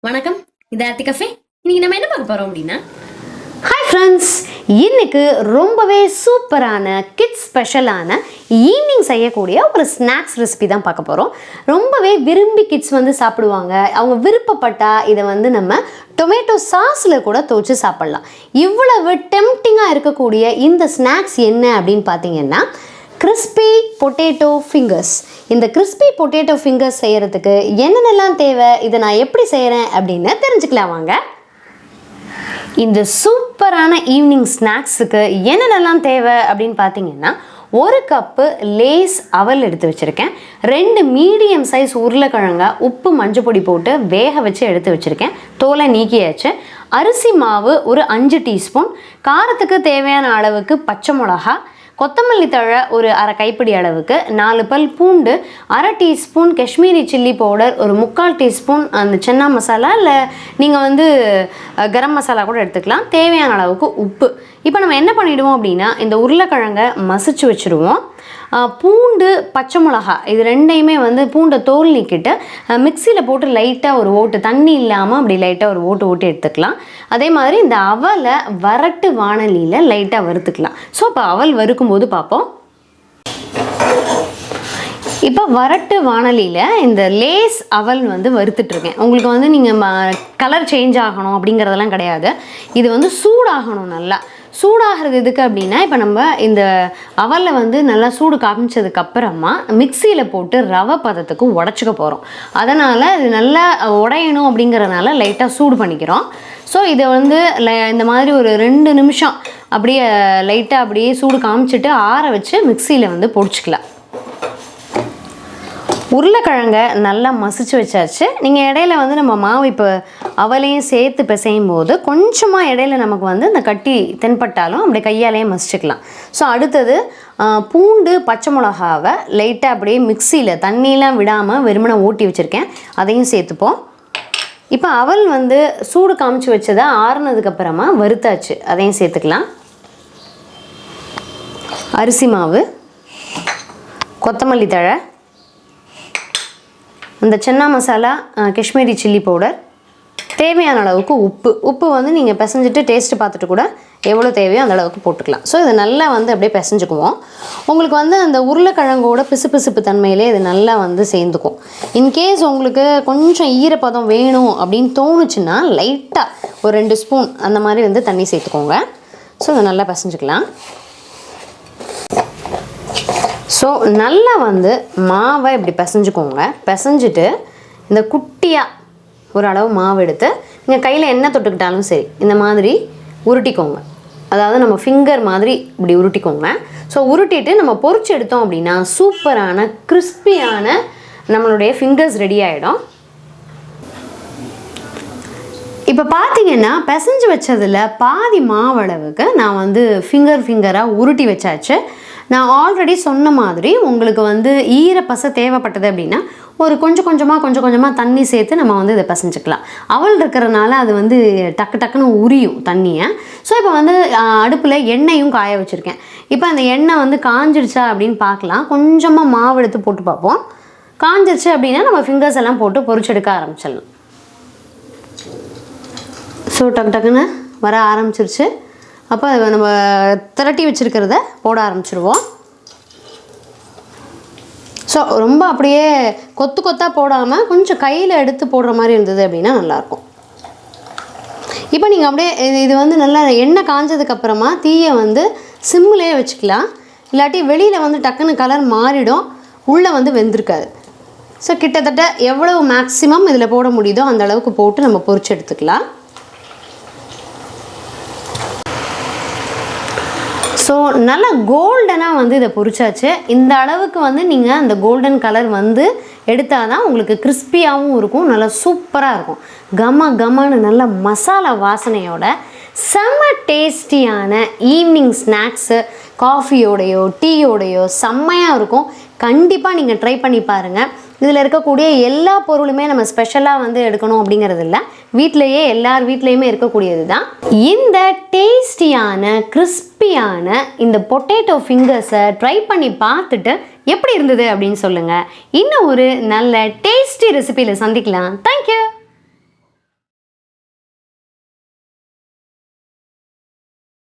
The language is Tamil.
வணக்கம், இது ஆர்த்தி கஃபே. இன்னைக்கு நம்ம என்ன பார்க்க போறோம் அப்படின்னா, ஹாய் ஃப்ரெண்ட்ஸ், இன்னைக்கு ரொம்பவே சூப்பரான கிட்ஸ் ஸ்பெஷலான ஈவினிங் செய்யக்கூடிய ஒரு ஸ்நாக்ஸ் ரெசிபி தான் பார்க்க போகிறோம். ரொம்பவே விரும்பி கிட்ஸ் வந்து சாப்பிடுவாங்க. அவங்க விருப்பப்பட்டால் இதை வந்து நம்ம டொமேட்டோ சாஸில் கூட துவச்சி சாப்பிட்லாம். இவ்வளவு டெம்ப்டிங்காக இருக்கக்கூடிய இந்த ஸ்நாக்ஸ் என்ன அப்படின்னு பார்த்தீங்கன்னா, கிறிஸ்பி பொட்டேட்டோ ஃபிங்கர்ஸ். இந்த கிறிஸ்பி பொட்டேட்டோ ஃபிங்கர்ஸ் செய்கிறதுக்கு என்னென்னலாம் தேவை, இதை நான் எப்படி செய்கிறேன் அப்படின்னு தெரிஞ்சுக்கலாம் வாங்க. இந்த சூப்பரான ஈவினிங் ஸ்நாக்ஸுக்கு என்னென்னலாம் தேவை அப்படின்னு பார்த்தீங்கன்னா, 1 கப்பு லேஸ் அவல் எடுத்து வச்சுருக்கேன், 2 மீடியம் சைஸ் உருளைக்கிழங்க உப்பு மஞ்சள் பொடி போட்டு வேக வச்சு எடுத்து வச்சுருக்கேன், தோலை நீக்கியாச்சு. அரிசி மாவு ஒரு 5 டீஸ்பூன், காரத்துக்கு தேவையான அளவுக்கு பச்சை மிளகா, கொத்தமல்லி தழை ஒரு அரை கைப்பிடி அளவுக்கு, 4 பல் பூண்டு, அரை டீஸ்பூன் காஷ்மீரி சில்லி பவுடர், ஒரு 3/4 டீஸ்பூன் அந்த சென்னா மசாலா, இல்லை நீங்கள் வந்து கரம் மசாலா கூட எடுத்துக்கலாம், தேவையான அளவுக்கு உப்பு. இப்போ நம்ம என்ன பண்ணிவிடுவோம் அப்படின்னா, இந்த உருளைக்கிழங்கை மசிச்சு வச்சுருவோம். பூண்டு பச்சை மிளகா இது ரெண்டையுமே வந்து பூண்டை தோல் நீக்கிட்டு மிக்சியில் போட்டு லைட்டாக ஒரு ஓட்டு, தண்ணி இல்லாமல் அப்படி லைட்டாக ஒரு ஓட்டு எடுத்துக்கலாம். அதே மாதிரி இந்த அவலை வரட்டு வாணலியில் லைட்டாக வறுத்துக்கலாம். ஸோ இப்போ அவல் வறுக்கும்போது பார்ப்போம். இப்போ வரட்டு வாணலியில் இந்த லேஸ் அவல் வந்து வறுத்துட்ருக்கேன். உங்களுக்கு வந்து நீங்கள் கலர் சேஞ்ச் ஆகணும் அப்படிங்கிறதெல்லாம் கிடையாது. இது வந்து சூடாகணும். நல்லா சூடாகிறது எதுக்கு அப்படின்னா, இப்போ நம்ம இந்த அவலை வந்து நல்லா சூடு காமிச்சதுக்கப்புறமா மிக்சியில் போட்டு ரவை பதத்துக்கு உடச்சிக்க போகிறோம். அதனால் இது நல்லா உடையணும் அப்படிங்கிறதுனால லைட்டாக சூடு பண்ணிக்கிறோம். ஸோ இதை வந்து இந்த மாதிரி ஒரு 2 நிமிஷம் அப்படியே லைட்டாக அப்படியே சூடு காமிச்சிட்டு ஆற வச்சு மிக்சியில் வந்து பொடிச்சிக்கலாம். உருளைக்கிழங்க நல்லா மசிச்சு வச்சாச்சு. நீங்கள் இடையில வந்து நம்ம மாவு இப்போ அவலையும் சேர்த்து பிசையும் போது கொஞ்சமாக இடையில நமக்கு வந்து இந்த கட்டி தென்பட்டாலும் அப்படி கையாலேயே மசிச்சுக்கலாம். ஸோ அடுத்தது பூண்டு பச்சை மிளகாவை லைட்டாக அப்படியே மிக்சியில் தண்ணியெலாம் விடாமல் வெறுமனை ஓட்டி வச்சுருக்கேன், அதையும் சேர்த்துப்போம். இப்போ அவல் வந்து சூடு காமிச்சு வச்சதை ஆறுனதுக்கப்புறமா வறுத்தாச்சு, அதையும் சேர்த்துக்கலாம். அரிசி மாவு, கொத்தமல்லி தழை, இந்த சென்னா மசாலா, காஷ்மீரி சில்லி பவுடர், தேவையான அளவுக்கு உப்பு வந்து நீங்கள் பிசைஞ்சிட்டு டேஸ்ட்டு பார்த்துட்டு கூட எவ்வளோ தேவையோ அந்த அளவுக்கு போட்டுக்கலாம். ஸோ இதை நல்லா வந்து அப்படியே பிசைஞ்சுக்குவோம். உங்களுக்கு வந்து அந்த உருளைக்கிழங்கோட பிசுபிசுப்பு தன்மையிலே இது நல்லா வந்து சேர்ந்துக்கும். இன்கேஸ் உங்களுக்கு கொஞ்சம் ஈரப்பதம் வேணும் அப்படின்னு தோணுச்சுன்னா லைட்டாக ஒரு 2 ஸ்பூன் அந்த மாதிரி வந்து தண்ணி சேர்த்துக்கோங்க. ஸோ இதை நல்லா பிசைஞ்சுக்கலாம். ஸோ நல்லா வந்து மாவை இப்படி பிசைஞ்சுக்கோங்க. பிசைஞ்சிட்டு இந்த குட்டியாக ஒரு அளவு மாவு எடுத்து நீங்கள் கையில் எண்ணெய் தொட்டுக்கிட்டாலும் சரி இந்த மாதிரி உருட்டிக்கோங்க. அதாவது நம்ம ஃபிங்கர் மாதிரி இப்படி உருட்டிக்கோங்க. ஸோ உருட்டிட்டு நம்ம பொரிச்சு எடுத்தோம் அப்படின்னா சூப்பரான கிறிஸ்பியான நம்மளுடைய ஃபிங்கர்ஸ் ரெடி ஆகிடும். இப்போ பார்த்தீங்கன்னா பிசைஞ்சு வச்சதில் பாதி மாவளவுக்கு நான் வந்து ஃபிங்கராக உருட்டி வச்சாச்சு. நான் ஆல்ரெடி சொன்ன மாதிரி உங்களுக்கு வந்து ஈரப்பசை தேவைப்பட்டது அப்படின்னா ஒரு கொஞ்சம் கொஞ்சமாக தண்ணி சேர்த்து நம்ம வந்து இதை பிசைஞ்சிக்கலாம். அவல் இருக்கிறனால அது வந்து டக்குன்னு உரியும் தண்ணியை. ஸோ இப்போ வந்து அடுப்பில் எண்ணெயும் காய வச்சுருக்கேன். இப்போ அந்த எண்ணெய் வந்து காஞ்சிடுச்சா அப்படின்னு பார்க்கலாம். கொஞ்சமாக மாவு எடுத்து போட்டு பார்ப்போம். காஞ்சிருச்சு அப்படின்னா நம்ம ஃபிங்கர்ஸ் எல்லாம் போட்டு பொரிச்செடுக்க ஆரம்பிச்சிடலாம். ஸோ டக்குன்னு வர ஆரம்பிச்சிருச்சு. அப்போ நம்ம திரட்டி வச்சுருக்கிறத போட ஆரம்பிச்சிருவோம். ஸோ ரொம்ப அப்படியே கொத்தாக போடாமல் கொஞ்சம் கையில் எடுத்து போடுற மாதிரி இருந்தது அப்படின்னா நல்லாயிருக்கும். இப்போ நீங்கள் அப்படியே இது வந்து நல்லா எண்ணெய் காஞ்சதுக்கப்புறமா தீயை வந்து சிம்மிலே வச்சுக்கலாம். இல்லாட்டி வெளியில் வந்து டக்குன்னு கலர் மாறிடும், உள்ளே வந்து வெந்திருக்காது. ஸோ கிட்டத்தட்ட எவ்வளவு மேக்ஸிமம் இதில் போட முடியுதோ அந்த அளவுக்கு போட்டு நம்ம பொரிச்சு எடுத்துக்கலாம். ஸோ நல்லா கோல்டனாக வந்து இதை பொரிச்சாச்சு. இந்த அளவுக்கு வந்து நீங்கள் அந்த கோல்டன் கலர் வந்து எடுத்தால் தான் உங்களுக்கு கிறிஸ்பியாகவும் இருக்கும், நல்லா சூப்பராக இருக்கும். கமன்னு நல்ல மசாலா வாசனையோட செம்ம டேஸ்டியான ஈவினிங் ஸ்நாக்ஸு காஃபியோடையோ டீயோடையோ செம்மையாக இருக்கும். கண்டிப்பாக நீங்கள் ட்ரை பண்ணி பாருங்கள். இதில் இருக்கக்கூடிய எல்லா பொருளுமே நம்ம ஸ்பெஷலாக வந்து எடுக்கணும் அப்படிங்கிறது இல்லை, வீட்டிலையே எல்லார் வீட்லேயுமே இருக்கக்கூடியது தான். இந்த டேஸ்டியான கிறிஸ்பியான இந்த பொட்டேட்டோ ஃபிங்கர்ஸை ட்ரை பண்ணி பார்த்துட்டு எப்படி இருந்தது அப்படின்னு சொல்லுங்கள். இன்னும் ஒரு நல்ல டேஸ்டி ரெசிபியில் சந்திக்கலாம். தேங்க்யூ.